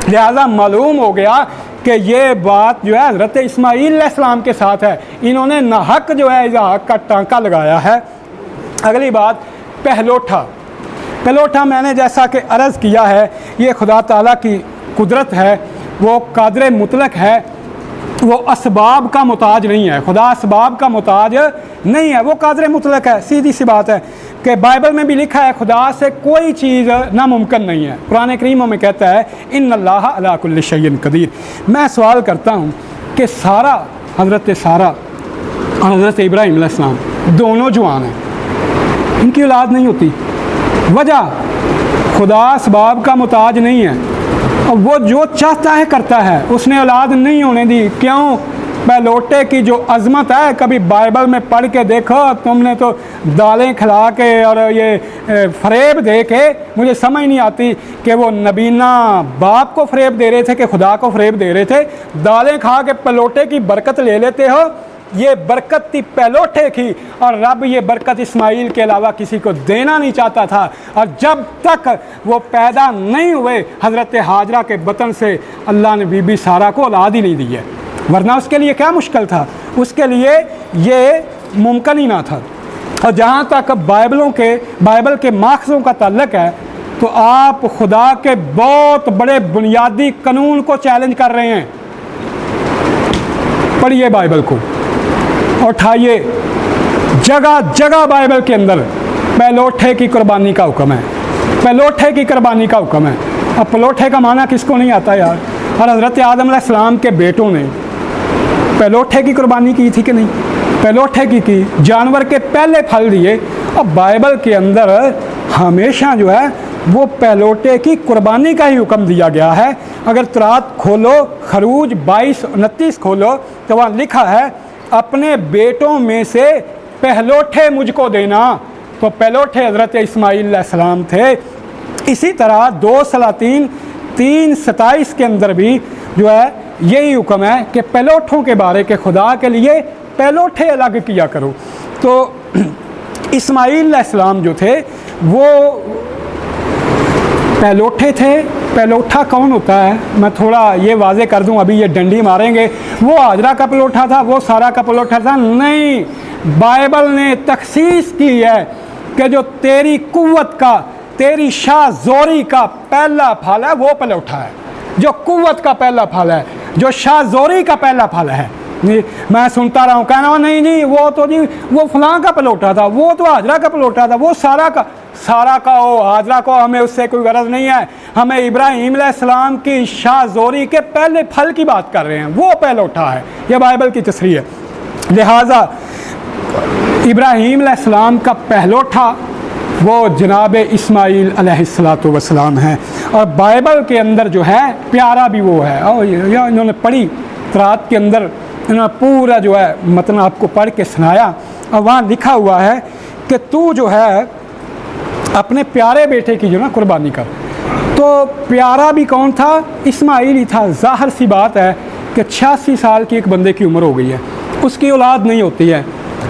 लिहाजा मालूम हो गया कि ये बात जो है हज़रत इस्माईल अलैहिस्सलाम के साथ है। इन्होंने नाहक जो है इसहाक का टांका लगाया है। अगली बात, पहलोठा। पहलोठा मैंने जैसा कि अर्ज़ किया है, ये खुदा ताला की कुदरत है, वो कादिर मुतलक है, वो असबाब का मुताज नहीं है। खुदा असबाब का मुताज नहीं है, वो कादिर मुतलक है। सीधी सी बात है कि बाइबल में भी लिखा है खुदा से कोई चीज़ नामुमकिन नहीं है। कुरान करीम में कहता है इन्नल्लाह अला कुल्लि शैइन कदीर। मैं सवाल करता हूँ कि हज़रत सारा और हज़रत इब्राहीम अलैहिस्सलाम दोनों जवान हैं, इनकी औलाद नहीं होती। वजह, खुदा असबाब का मुताज नहीं है और वो जो चाहता है करता है। उसने औलाद नहीं होने दी। क्यों? पहलोटे की जो अज़मत है, कभी बाइबल में पढ़ के देखो। तुमने तो दालें खिला के और ये फ़रेब दे के, मुझे समझ नहीं आती कि वो नबीना बाप को फ़रेब दे रहे थे कि खुदा को फ़रेब दे रहे थे। दालें खा के पहलोटे की बरकत ले लेते हो। ये बरकत थी पहलोठे की, और रब ये बरकत इस्माईल के अलावा किसी को देना नहीं चाहता था। और जब तक वो पैदा नहीं हुए, हज़रत हाजरा के बतन से अल्लाह ने बीबी सारा को औलाद ही नहीं दी है। वरना उसके लिए क्या मुश्किल था? उसके लिए ये मुमकिन ही ना था। और जहाँ तक बाइबल के माखज़ों का ताल्लुक है, तो आप खुदा के बहुत बड़े बुनियादी कानून को चैलेंज कर रहे हैं। पढ़िए बाइबल को, उठाइए, जगह जगह बाइबल के अंदर पहलोठे की कुर्बानी का हुक्म है, पहलोठे की कुर्बानी का हुक्म है। अब पहलोठे का माना किसको नहीं आता यार? और हज़रत आदम अलैहिस्सलाम के बेटों ने पहलोठे की कुर्बानी की थी कि नहीं? पहलोठे की जानवर के पहले फल दिए। अब बाइबल के अंदर हमेशा जो है वो पहलोठे की कुर्बानी का ही हुक्म दिया गया है। अगर तुरात खोलो, खरूज 22-29 खोलो, तो वहाँ लिखा है अपने बेटों में से पहलोठे मुझको देना। तो पहलोठे हज़रत इस्माईल अलैहिस्सलाम थे। इसी तरह 2 सलातीन 3:27 के अंदर भी जो है यही हुक्म है कि पहलोठों के बारे के खुदा के लिए पहलोठे अलग किया करो। तो इस्माईल अलैहिस्सलाम जो थे वो पहलोठे थे। पहलोठा कौन होता है, मैं थोड़ा ये वाजे कर दूं, अभी ये डंडी मारेंगे वो हाजरा का पहलोठा था, वो सारा का पहलोठा था, नहीं। बाइबल ने तखसीस की है कि जो तेरी कुव्वत का, तेरी शाहज़ोरी का पहला फल है वो पहलोठा है। जो कुव्वत का पहला फल है, जो शाहज़ोरी का पहला फल है। नहीं, मैं सुनता रहा हूँ कहना नहीं जी वो तो जी वो फलां का पलौटा था, वो तो हाजरा का पलौटा था, वो सारा का हो हाजरा को, हमें उससे कोई गरज नहीं है। हमें इब्राहीम अलैहिस्सलाम की शाहज़ोरी के पहले फल की बात कर रहे हैं, वो पहलोठा है। यह बाइबल की तस्रीह है। लिहाजा इब्राहीम अलैहिस्सलाम का पहलोठा वो जनाब इस्माईल अलैहिस्सलातु वस्सलाम है। और बाइबल के अंदर जो है प्यारा भी वो है। और यह इन्होंने पढ़ी रात के अंदर, इन्होंने पूरा जो है मतलब आपको पढ़ के सुनाया। और वहाँ लिखा हुआ है कि तू जो है अपने प्यारे बेटे की जो ना कुर्बानी कर। तो प्यारा भी कौन था? इस्माईल ही था। ज़ाहिर सी बात है कि 86 साल की एक बंदे की उम्र हो गई है, उसकी औलाद नहीं होती है,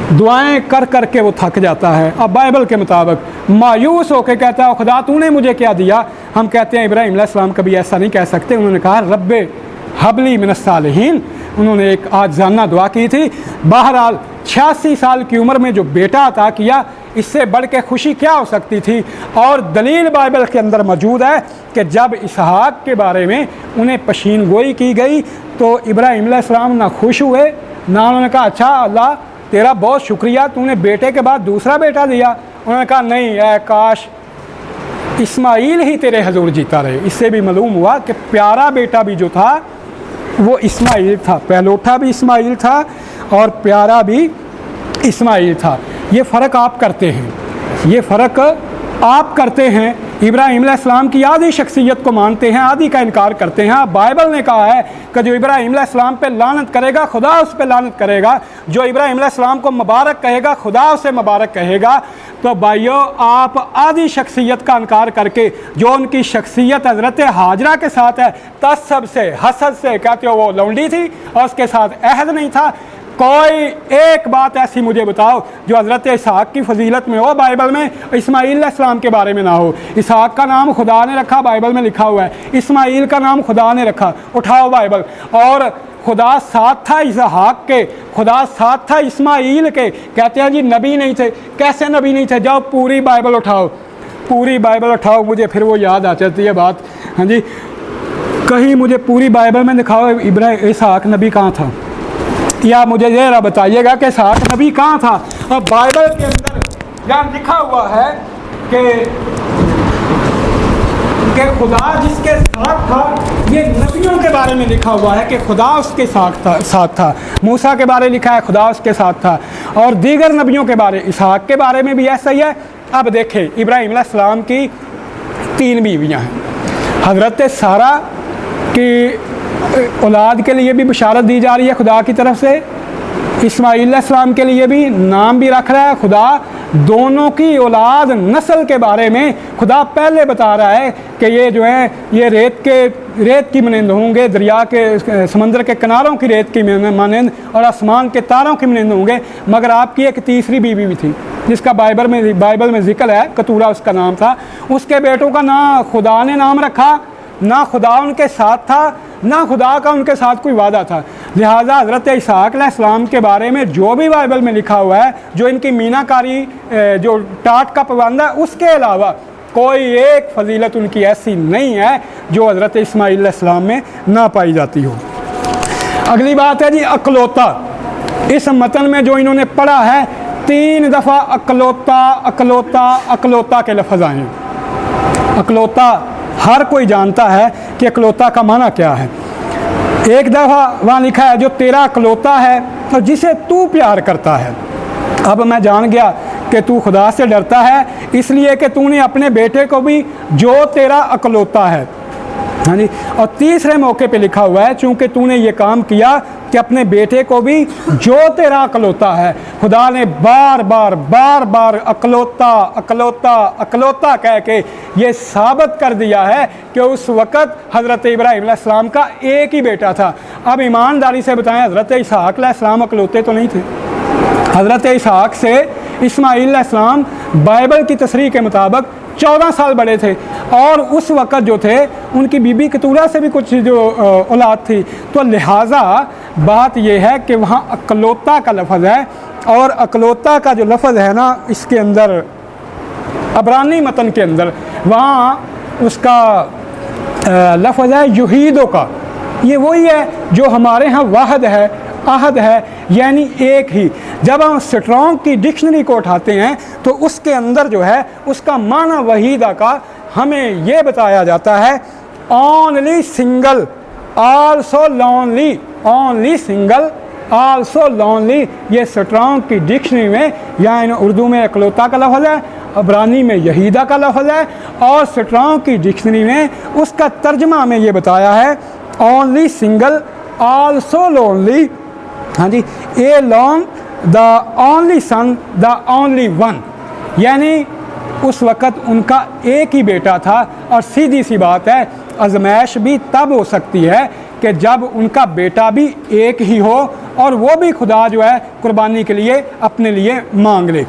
दुआएं कर कर के वो थक जाता है। अब बाइबल के मुताबिक मायूस होकर कहता है खुदा तूने मुझे क्या दिया? हम कहते हैं इब्राहीम अलैहिस्सलाम कभी ऐसा नहीं कह सकते। उन्होंने कहा रब्बे हबली मिनस सालिहीन। उन्होंने एक आजाना दुआ की थी। बहरहाल 86 साल की उम्र में जो बेटा अता किया, इससे बढ़ के खुशी क्या हो सकती थी? और दलील बाइबल के अंदर मौजूद है कि जब इसहाक के बारे में उन्हें पशीन गोई की गई तो इब्राहीम अलैहिस्सलाम ना खुश हुए ना उन्होंने कहा अच्छा अल्लाह तेरा बहुत शुक्रिया तूने बेटे के बाद दूसरा बेटा दिया। उन्होंने कहा नहीं है काश इस्माईल ही तेरे हजूर जीता रहे। इससे भी मालूम हुआ कि प्यारा बेटा भी जो था वो इस्माईल था, पहलोठा भी इस्माईल था और प्यारा भी इस्माईल था। ये फ़र्क आप करते हैं, ये फ़र्क आप करते हैं। इब्राहीम अलैहिस्सलाम की आधी शख्सियत को मानते हैं, आधी का इनकार करते हैं। बाइबल ने कहा है कि जो इब्राहीम अलैहिस्सलाम पे लानत करेगा खुदा उस पे लानत करेगा, जो इब्राहीम अलैहिस्सलाम को मुबारक कहेगा खुदा उसे मुबारक कहेगा। तो भाइयों आप आधी शख्सियत का इनकार करके जो उनकी शख्सियत हज़रत हाजरा के साथ है तसब से हसद से कहते हो वो लौंडी थी और उसके साथ अहद नहीं था। कोई एक बात ऐसी मुझे बताओ जो हज़रत इसहाक की फजीलत में हो बाइबल में, इस्माईल अलैहिस्सलाम के बारे में ना हो। इसहाक का नाम खुदा ने रखा, बाइबल में लिखा हुआ है। इस्माईल का नाम खुदा ने रखा, उठाओ बाइबल। और खुदा साथ था इसहाक के, खुदा साथ था इस्माईल के। कहते हैं जी नबी नहीं थे, कैसे नबी नहीं थे? जाओ पूरी बाइबल उठाओ, पूरी बाइबल उठाओ। मुझे फिर वो याद आ जाती है बात, हाँ जी, कहीं मुझे पूरी बाइबल में दिखाओ इब्राहीम इसहाक नबी कहाँ था, या मुझे ज़रा बताइएगा कि इसहाक नबी कहाँ था। और बाइबल के अंदर यहाँ लिखा हुआ है कि खुदा जिसके साथ था, ये नबियों के बारे में लिखा हुआ है कि खुदा उसके साथ था। मूसा के बारे में लिखा है खुदा उसके साथ था, और दीगर नबियों के बारे, इसहाक के बारे में भी ऐसा ही है। अब देखें इब्राहीम अलैहिस्सलाम की 3 बीवियाँ हैं। हज़रत सारा की औलाद के लिए भी बशारत दी जा रही है खुदा की तरफ से, इस्माईल अलैहिस्सलाम के लिए भी नाम भी रख रहा है खुदा। दोनों की औलाद नस्ल के बारे में खुदा पहले बता रहा है कि ये जो है ये रेत की मानंद होंगे, दरिया के समंदर के किनारों की रेत की मानंद, और आसमान के तारों की मानंद होंगे। मगर आपकी एक तीसरी बीवी भी थी जिसका बाइबल में जिक्र है, कतूरा उसका नाम था। उसके बेटों का ना खुदा ने नाम रखा, ना खुदा उनके साथ था, ना खुदा का उनके साथ कोई वादा था। लिहाजा हज़रत इसहाक़ अलैहिस्सलाम के बारे में जो भी बाइबल में लिखा हुआ है, जो इनकी मीनाकारी जो टाट का पाबंद है, उसके अलावा कोई एक फजीलत उनकी ऐसी नहीं है जो हज़रत इस्माईल अलैहिस्सलाम में ना पाई जाती हो। अगली बात है जी अकलौता। इस मतन में जो इन्होंने पढ़ा है 3 दफ़ा अकलौता अकलौता अकलौता के लफ्ज़ आए हैं। अकलौता हर कोई जानता है कि अकलौता का माना क्या है। एक दफ़ा वहाँ लिखा है जो तेरा अकलौता है और जिसे तू प्यार करता है। अब मैं जान गया कि तू खुदा से डरता है, इसलिए कि तूने अपने बेटे को भी जो तेरा अकलौता है, हाँ जी। और तीसरे मौके पे लिखा हुआ है चूँकि तूने ये काम किया कि अपने बेटे को भी जो तेरा अकलौता है। खुदा ने बार बार बार बार अकलौता अकलौता अकलौता कह के ये साबित कर दिया है कि उस वक़्त हज़रत इब्राहीम अलैहिस्सलाम का एक ही बेटा था। अब ईमानदारी से बताएं, हज़रत इसहाक़ अलैहिस्सलाम अकलौते तो नहीं थे। हज़रत इसहाक़ से इस्माईल अलैहिस्सलाम बाइबल की तशरीह के मुताबिक 14 साल बड़े थे और उस वक़्त जो थे उनकी बीबी कतूरा से भी कुछ जो औलाद थी। तो लिहाजा बात यह है कि वहाँ अकलौता का लफ्ज़ है और अकलौता का जो लफ्ज़ है ना, इसके अंदर अबरानी मतन के अंदर वहाँ उसका लफ्ज़ है युहीदों का। ये वही है जो हमारे यहाँ वाहद है, आहद है, यानी एक ही। जब हम स्ट्रॉन्ग की डिक्शनरी को उठाते हैं तो उसके अंदर जो है उसका माना वहीदा का हमें ये बताया जाता है only single also lonely, only single also lonely. ये स्ट्रॉन्ग की डिक्शनरी में या उर्दू में अकलौता का लफ्ज़ है, अबरानी में यहीदा का लफ्ज़ है और स्ट्रॉन्ग की डिक्शनरी में उसका तर्जमा में ये बताया है ओनली सिंगल आल्सो लोनली। हाँ जी, along the only son the only one, यानी उस वक़्त उनका एक ही बेटा था। और सीधी सी बात है, आजमाइश भी तब हो सकती है कि जब उनका बेटा भी एक ही हो और वो भी खुदा जो है कुर्बानी के लिए अपने लिए मांग ले।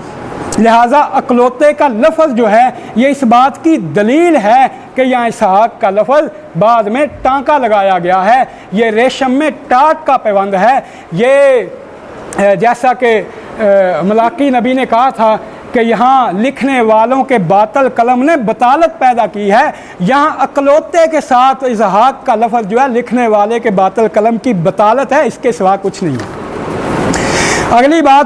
लिहाजा अकलौते का लफ्ज़ जो है ये इस बात की दलील है कि यहाँ इसहाक़ का लफ्ज़ बाद में टांका लगाया गया है। ये रेशम में टाट का पैबंद है। ये जैसा कि मलाकी नबी ने कहा था कि यहाँ लिखने वालों के बातल कलम ने बतालत पैदा की है, यहाँ अकलौते के साथ इसहाक़ का लफ्ज़ जो है लिखने वाले के बातल कलम की बतालत है, इसके सिवा कुछ नहीं है। अगली बात है